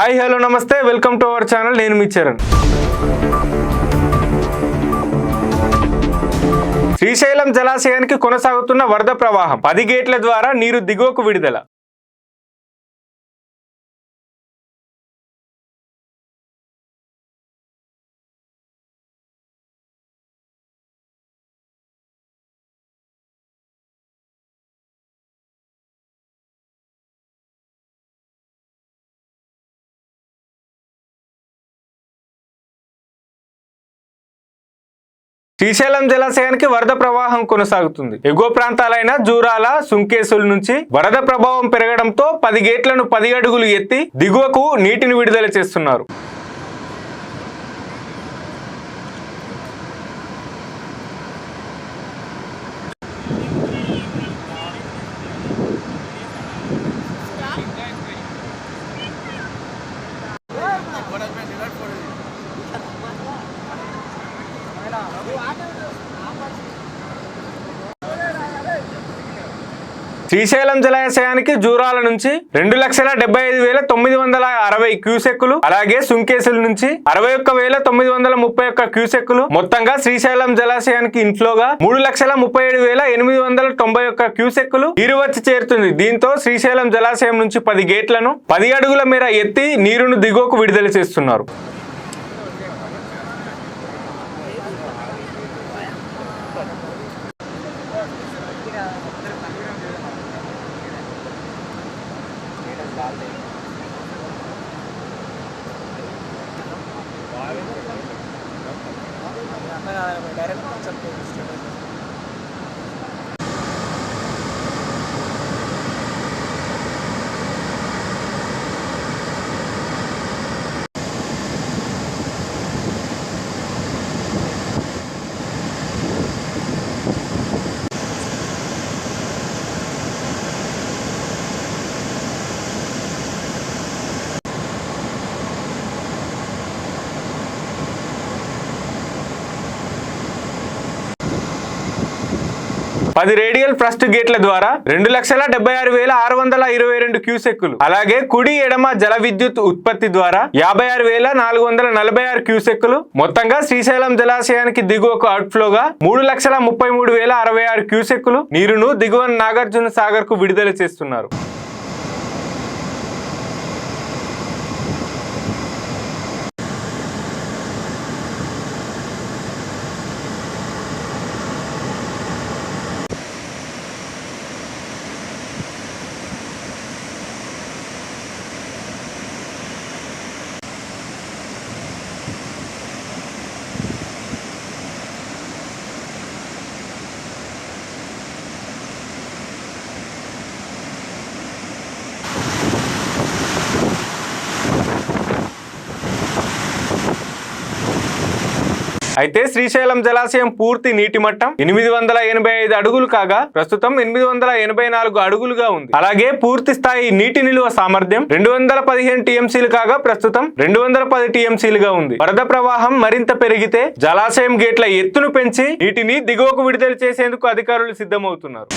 Hi hello నమస్తే welcome to our channel. నేను మీ చరణ్. శ్రీశైలం జలాశయానికి కొనసాగుతున్న వరద ప్రవాహం, 10 గేట్ల ద్వారా నీరు దిగువకు విడుదల. శ్రీశైలం జలాశయానికి వరద ప్రవాహం కొనసాగుతుంది. ఎగువ ప్రాంతాలైన జూరాల, సుంకేసుల నుంచి వరద ప్రభావం పెరగడంతో 10 గేట్లను 10 అడుగులు ఎత్తి దిగువకు నీటిని విడుదల చేస్తున్నారు. శ్రీశైలం జలాశయానికి జూరాల నుంచి 2,75,960 క్యూసెక్కులు, అలాగే సుంకేసుల నుంచి 61,931 క్యూసెక్కులు, మొత్తంగా శ్రీశైలం జలాశయానికి ఇన్ఫ్లోగా 3,37,891 క్యూసెక్కులు నీరు వచ్చి చేరుతుంది. దీంతో శ్రీశైలం జలాశయం నుంచి 10 గేట్లను 10 అడుగుల మేర ఎత్తి నీరును దిగువకు విడుదల చేస్తున్నారు. పది రేడియల్ ఫస్ట్ గేట్ల ద్వారా 2,76,622 క్యూసెక్కులు, అలాగే కుడి ఎడమ జల విద్యుత్ ఉత్పత్తి ద్వారా 56,446 క్యూసెక్కులు, మొత్తంగా శ్రీశైలం జలాశయానికి దిగువకు అవుట్ఫ్లోగా 3,33,066 క్యూసెక్కులు నీరును దిగువ నాగార్జున సాగర్ కు విడుదల చేస్తున్నారు. అయితే శ్రీశైలం జలాశయం పూర్తి నీటి మట్టం 885 అడుగులు కాగా ప్రస్తుతం 884 అడుగులుగా ఉంది. అలాగే పూర్తి స్థాయి నీటి నిలువ సామర్థ్యం 215 టీఎంసీలు కాగా ప్రస్తుతం 210 టీఎంసీలుగా ఉంది. వరద ప్రవాహం మరింత పెరిగితే జలాశయం గేట్ల ఎత్తును పెంచి నీటిని దిగువకు విడుదల చేసేందుకు అధికారులు సిద్ధమవుతున్నారు.